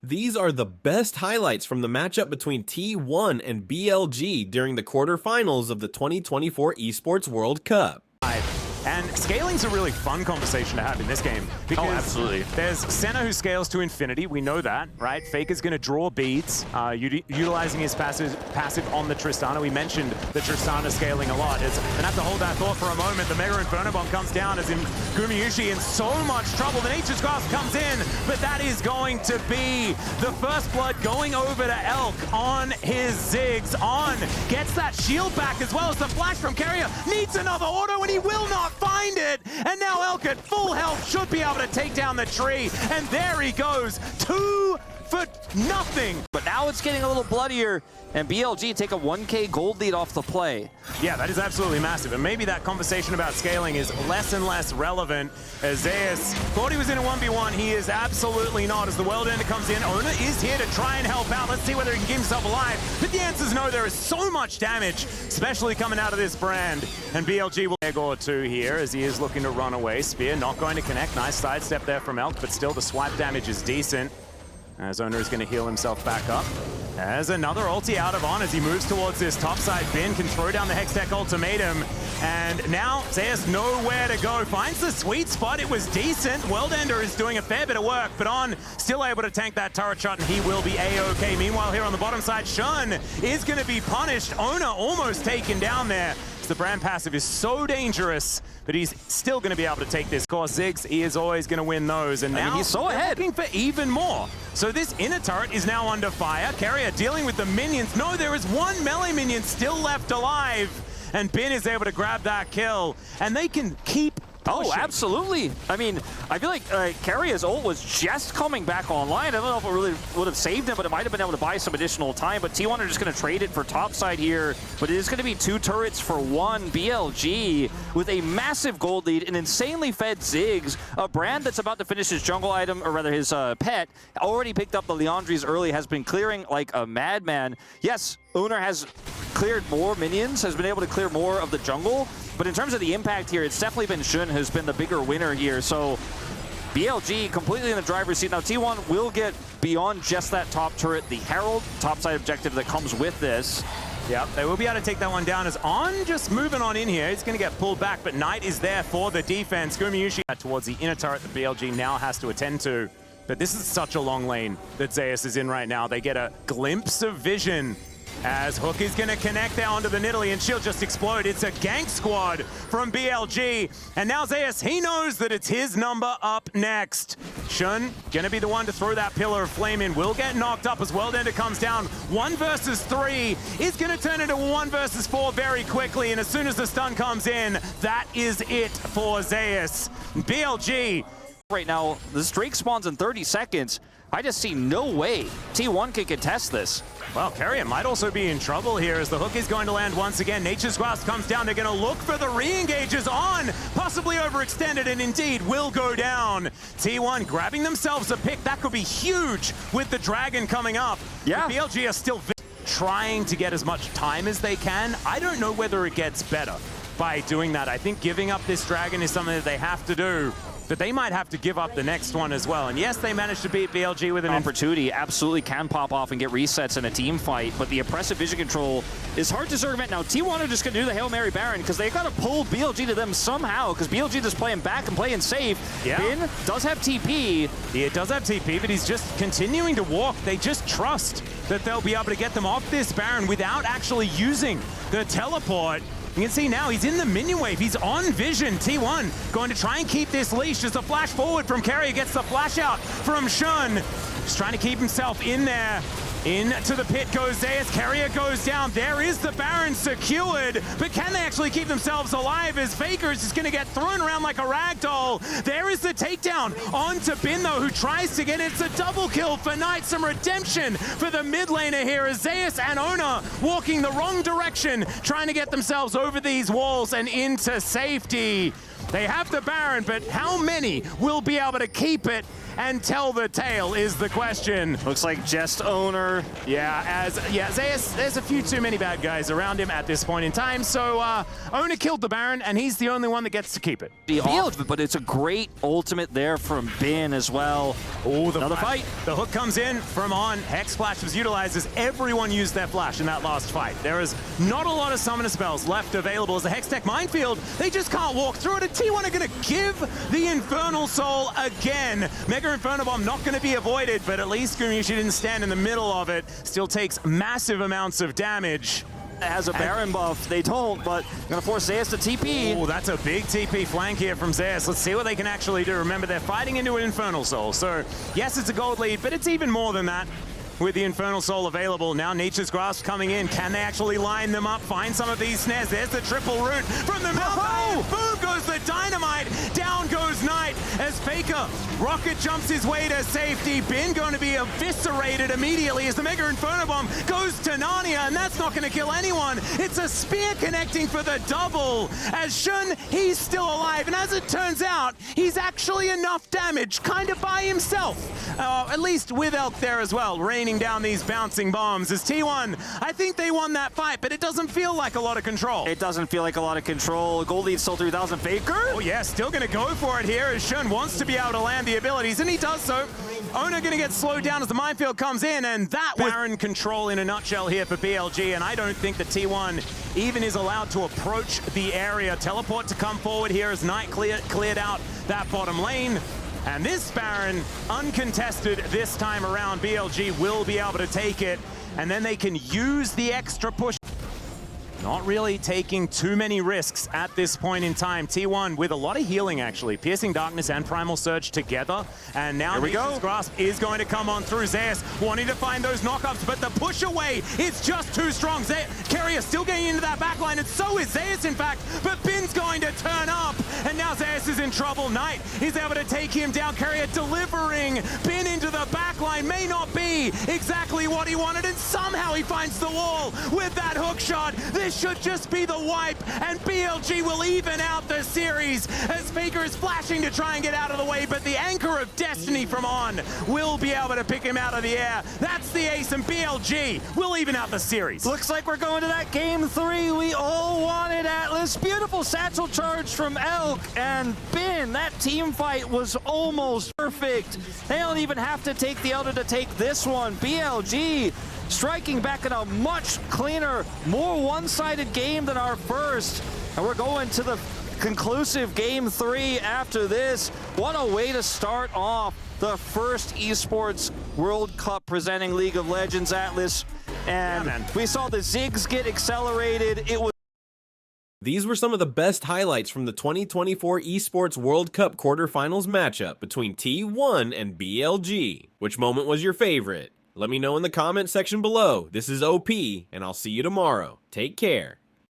These are the best highlights from the matchup between T1 and BLG during the quarterfinals of the 2024 Esports World Cup. And scaling's a really fun conversation to have in this game. Because absolutely. There's Senna who scales to infinity, we know that, right? Faker's gonna draw beads, utilizing his passive on the Tristana. We mentioned the Tristana scaling a lot. Gonna have to hold that thought for a moment. The Mega Inferno Bomb comes down as in Gumayushi in so much trouble. The Nature's Grasp comes in, but that is going to be the first blood going over to Elk on his Ziggs. On gets that shield back as well as the flash from Carrier. Needs another auto and he will not find it, and now Elk at full health should be able to take down the tree, and there he goes, 2 for nothing. But now it's getting a little bloodier, and BLG take a 1K gold lead off the play. Yeah, that is absolutely massive, and maybe that conversation about scaling is less and less relevant as Zeus thought he was in a 1v1. He is absolutely not, as the World Ender comes in. Ona is here to try and help out. Let's see whether he can keep himself alive, but the answer is no. There is so much damage, especially coming out of this brand, and BLG will egg or 2 here as he is looking to run away. Spear not going to connect. Nice sidestep there from Elk, but still the swipe damage is decent. As Owner is going to heal himself back up. As another ulti out of On as he moves towards this topside bin, can throw down the Hextech ultimatum. And now Zeus nowhere to go. Finds the sweet spot. It was decent. World Ender is doing a fair bit of work, but On still able to tank that turret shot, and he will be A-OK. Meanwhile, here on the bottom side, Shun is going to be punished. Owner almost taken down there. The brand passive is so dangerous, but he's still going to be able to take this. Of course, Ziggs, he is always going to win those, and now he's so ahead. Looking for even more. So this inner turret is now under fire. Carrier dealing with the minions. No, there is one melee minion still left alive, and Bin is able to grab that kill, and they can keep pushing. Oh, absolutely. I mean, I feel like Carrier's ult was just coming back online. I don't know if it really would have saved him, but it might have been able to buy some additional time. But T1 are just going to trade it for topside here. But it is going to be 2 turrets for 1. BLG with a massive gold lead, an insanely fed Ziggs, a brand that's about to finish his jungle item, or rather his pet, already picked up the Leandries early, has been clearing like a madman. Yes, Uner has cleared more minions, has been able to clear more of the jungle, but in terms of the impact here, it's definitely been Shun who's been the bigger winner here. So BLG completely in the driver's seat. Now T1 will get beyond just that top turret, the Herald topside objective that comes with this. Yep, they will be able to take that one down as On just moving on in here. He's going to get pulled back, but Knight is there for the defense. Gumayushi towards the inner turret that BLG now has to attend to. But this is such a long lane that Zeus is in right now. They get a glimpse of vision as Hook is going to connect there onto the Nidalee, and she'll just explode. It's a gank squad from BLG, and now Zeus, he knows that it's his number up next. Shun going to be the one to throw that pillar of flame in, will get knocked up as World Ender comes down. 1 versus 3 is going to turn into 1 versus 4 very quickly, and as soon as the stun comes in, that is it for Zeus. BLG. Right now, this Drake spawns in 30 seconds. I just see no way T1 can contest this. Well, Carrier might also be in trouble here as the hook is going to land once again. Nature's Grasp comes down. They're going to look for the re-engages. On, possibly overextended, and indeed will go down. T1 grabbing themselves a pick. That could be huge with the Dragon coming up. Yeah. The BLG are still trying to get as much time as they can. I don't know whether it gets better by doing that. I think giving up this Dragon is something that they have to do. But they might have to give up the next one as well. And yes, they managed to beat BLG with an opportunity. Absolutely can pop off and get resets in a team fight, but the oppressive vision control is hard to circumvent. Now, T1 are just going to do the Hail Mary Baron because they got to pull BLG to them somehow, because BLG is playing back and playing safe. Yeah. Bin does have TP. Yeah, it does have TP, but he's just continuing to walk. They just trust that they'll be able to get them off this Baron without actually using the teleport. You can see now he's in the minion wave. He's on vision. T1 going to try and keep this leash as the flash forward from Carrier gets the flash out from Shun. Just trying to keep himself in there. Into the pit goes Zeus. Carrier goes down. There is the Baron secured, but can they actually keep themselves alive as Faker is just going to get thrown around like a rag doll? There is the takedown onto Bin though, who tries to get it. It's a double kill for Knight. Some redemption for the mid laner here as Zeus and Ona walking the wrong direction, trying to get themselves over these walls and into safety. They have the Baron, but how many will be able to keep it and tell the tale is the question. Looks like just owner. Zeus, there's a few too many bad guys around him at this point in time, so owner killed the Baron, and he's the only one that gets to keep it. But it's a great ultimate there from Bin as well. Oh, another fight. The hook comes in from on. Hex Splash was utilized as everyone used their flash in that last fight. There is not a lot of summoner spells left available as a Hex Tech minefield. They just can't walk through it, and T1 are going to give the Infernal Soul again. Mega Inferno Bomb not going to be avoided, but at least Gurushi didn't stand in the middle of it. Still takes massive amounts of damage. Has a Baron buff. They don't, but gonna force Zeus to TP. Oh, that's a big TP flank here from Zeus. Let's see what they can actually do. Remember, they're fighting into an Infernal Soul, so yes, it's a gold lead, but it's even more than that. With the Infernal Soul available, now Nature's Grasp coming in. Can they actually line them up, find some of these snares? There's the triple root from the mouth. Oh! Boom goes the dynamite, down goes Knight as Faker rocket jumps his way to safety. Bin going to be eviscerated immediately as the Mega Inferno Bomb goes to Narnia, and that's not going to kill anyone. It's a spear connecting for the double. As Shun, he's still alive, and as it turns out, he's actually enough damage, kind of by himself. At least with Elk there as well, raining down these bouncing bombs. As T1, I think they won that fight, but it doesn't feel like a lot of control. It doesn't feel like a lot of control. Gold lead still 3,000. Faker? Oh yeah, still going to go for it here as Shun wants to be able to land the abilities, and he does so. Owner going to get slowed down as the minefield comes in, and that Baron control in a nutshell here for BLG, and I don't think that T1 even is allowed to approach the area. Teleport to come forward here as Knight cleared out that bottom lane. And this Baron, uncontested this time around, BLG will be able to take it, and then they can use the extra push. Not really taking too many risks at this point in time. T1 with a lot of healing, actually. Piercing Darkness and Primal Surge together. And now Nature's Grasp is going to come on through. Zeus wanting to find those knockups, but the push away is just too strong. Carrier still getting into that backline, and so is Zeus, in fact. But Bin's going to turn up, and now Zeus is in trouble. Knight is able to take him down. Carrier delivering Bin into the backline. May not be exactly what he wanted, and somehow he finds the wall with that hook shot. This should just be the wipe, and BLG will even out the series as Faker is flashing to try and get out of the way, but the Anchor of Destiny from On will be able to pick him out of the air. That's the ace, and BLG will even out the series. Looks like we're going to that game 3 we all wanted, Atlas. Beautiful satchel charge from Elk and Bin. That team fight was almost perfect. They don't even have to take the Elder to take this one. BLG striking back in a much cleaner, more one-sided game than our first. And we're going to the conclusive game 3 after this. What a way to start off the first Esports World Cup presenting League of Legends, Atlas. And we saw the Ziggs get accelerated. It was These were some of the best highlights from the 2024 Esports World Cup quarterfinals matchup between T1 and BLG. Which moment was your favorite? Let me know in the comment section below. This is OP, and I'll see you tomorrow. Take care.